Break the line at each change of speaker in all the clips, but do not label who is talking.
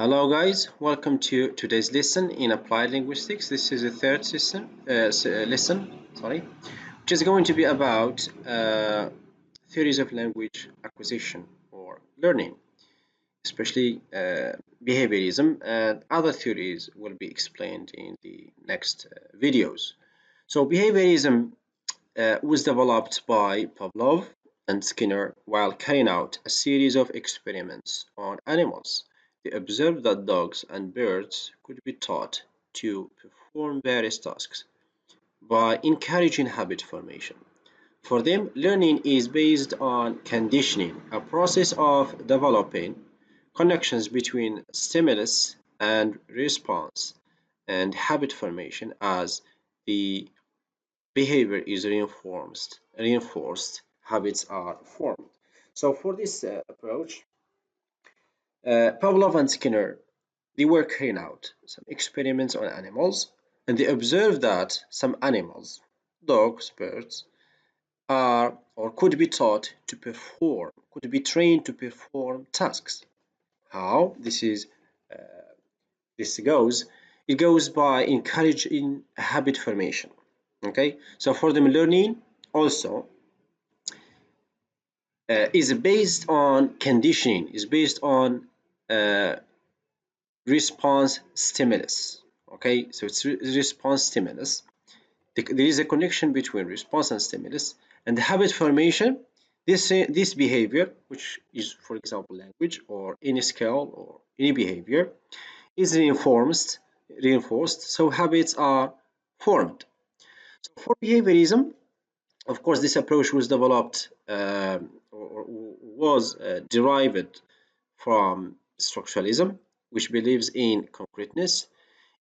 Hello guys, welcome to today's lesson in applied linguistics. This is the third lesson, which is going to be about theories of language acquisition or learning, especially behaviorism, and other theories will be explained in the next videos. So behaviorism was developed by Pavlov and Skinner while carrying out a series of experiments on animals. They observed that dogs and birds could be taught to perform various tasks by encouraging habit formation. For them, learning is based on conditioning, a process of developing connections between stimulus and response, and habit formation as the behavior is reinforced, habits are formed. So for this approach, Pavlov and Skinner, they were carrying out some experiments on animals, and they observed that some animals, dogs, birds, are or could be taught to perform, could be trained to perform tasks. How uh, this goes? It goes by encouraging habit formation. Okay, so for them, learning also is based on conditioning, is based on uh, response stimulus. Okay, so it's response stimulus. There is a connection between response and stimulus, and the habit formation. This behavior, which is, for example, language or any skill or any behavior, is reinforced. So habits are formed. So for behaviorism, of course, this approach was developed or was derived from structuralism, which believes in concreteness.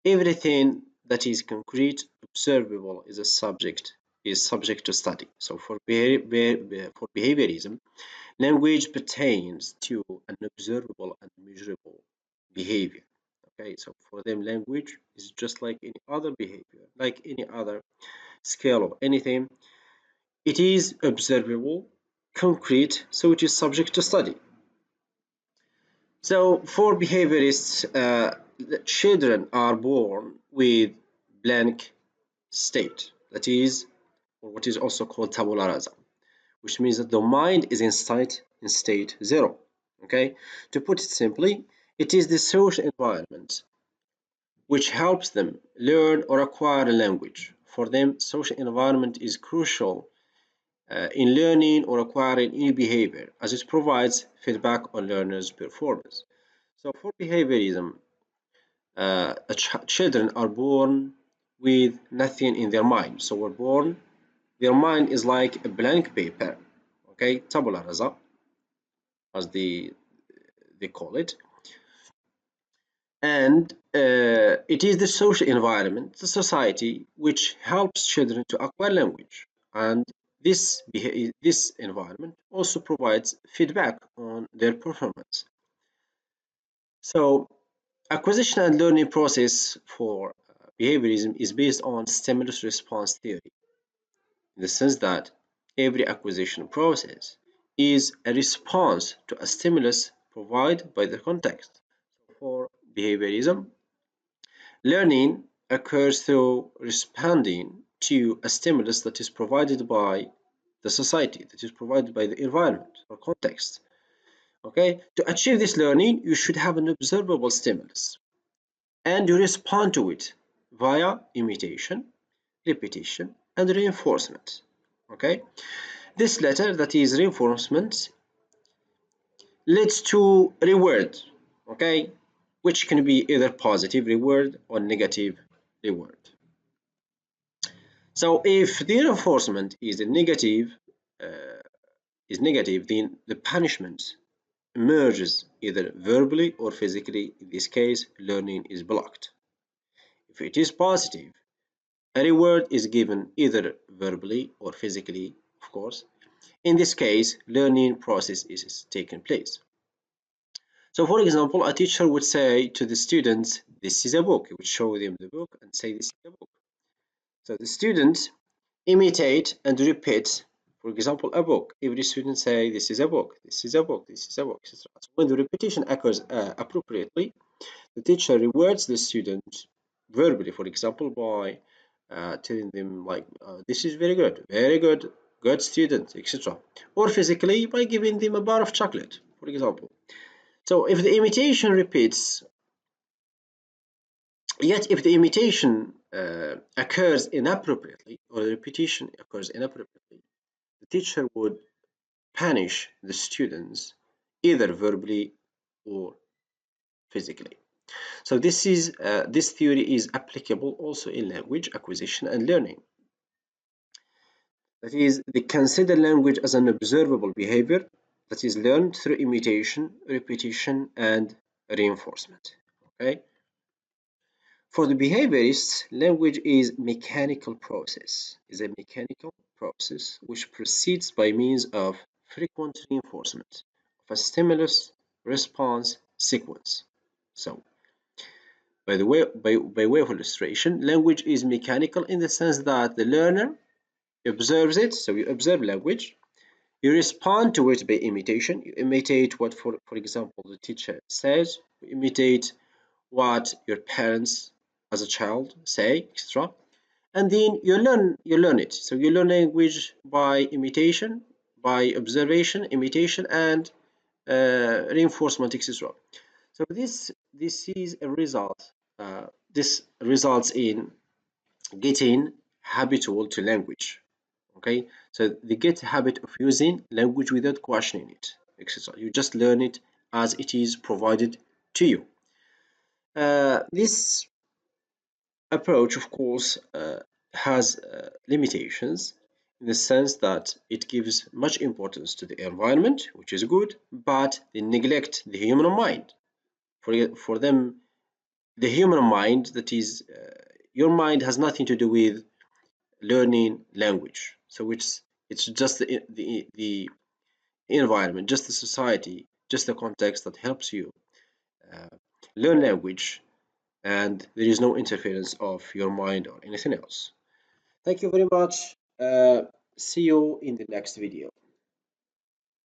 Everything that is concrete, observable, is subject to study. So for behaviorism, language pertains to an observable and measurable behavior. Okay, so for them, language is just like any other behavior, like any other skill or anything. It is observable, concrete, so it is subject to study. So for behaviorists, the children are born with blank state, that is, or what is also called tabula rasa, which means that the mind is in state zero. Okay, to put it simply, it is the social environment which helps them learn or acquire a language. For them, social environment is crucial in learning or acquiring any behavior, as it provides feedback on learners' performance. So for behaviorism, children are born with nothing in their mind. So we're born, their mind is like a blank paper, okay, tabula rasa, as they call it. And it is the social environment, the society, which helps children to acquire language. And this environment also provides feedback on their performance. So acquisition and learning process for behaviorism is based on stimulus response theory, in the sense that every acquisition process is a response to a stimulus provided by the context. For behaviorism, learning occurs through responding to a stimulus that is provided by the society, that is provided by the environment or context. Okay, to achieve this learning, you should have an observable stimulus and you respond to it via imitation, repetition, and reinforcement. Okay, this latter, that is reinforcement, leads to reward. Okay, which can be either positive reward or negative reward. So if the reinforcement uh, is negative, then the punishment emerges either verbally or physically. In this case, learning is blocked. If it is positive, a reward is given either verbally or physically, of course. In this case, learning process is taking place. So for example, a teacher would say to the students, this is a book. He would show them the book and say, this is a book. So the students imitate and repeat For example, a book. Every student say this is a book, this is a book, this is a book, etc. So when the repetition occurs appropriately, the teacher rewards the student verbally, for example, by telling them like, this is very good, good student, etc. Or physically by giving them a bar of chocolate, for example. So if the imitation repeats, yet if the imitation occurs inappropriately, or the repetition occurs inappropriately, the teacher would punish the students either verbally or physically. So this theory is applicable also in language acquisition and learning. That is, they consider language as an observable behavior that is learned through imitation, repetition, and reinforcement. Okay. For the behaviorists, language is a mechanical process which proceeds by means of frequent reinforcement of a stimulus response sequence. So, by way of illustration, language is mechanical in the sense that the learner observes it. So you observe language, you respond to it by imitation. You imitate what, for example, the teacher says. You imitate what your parents as a child say, etc. And then you learn it. So you learn language by imitation, by observation, imitation, and reinforcement, etc. So this is a result. This results in getting habitual to language. Okay, so they get habit of using language without questioning it, etc. You just learn it as it is provided to you. This approach, of course, has limitations in the sense that it gives much importance to the environment, which is good, but they neglect the human mind. For them, the human mind, that is, your mind has nothing to do with learning language. So it's just the environment, just the society, just the context that helps you uh, learn language, and there is no interference of your mind or anything else. Thank you very much. See you in the next video.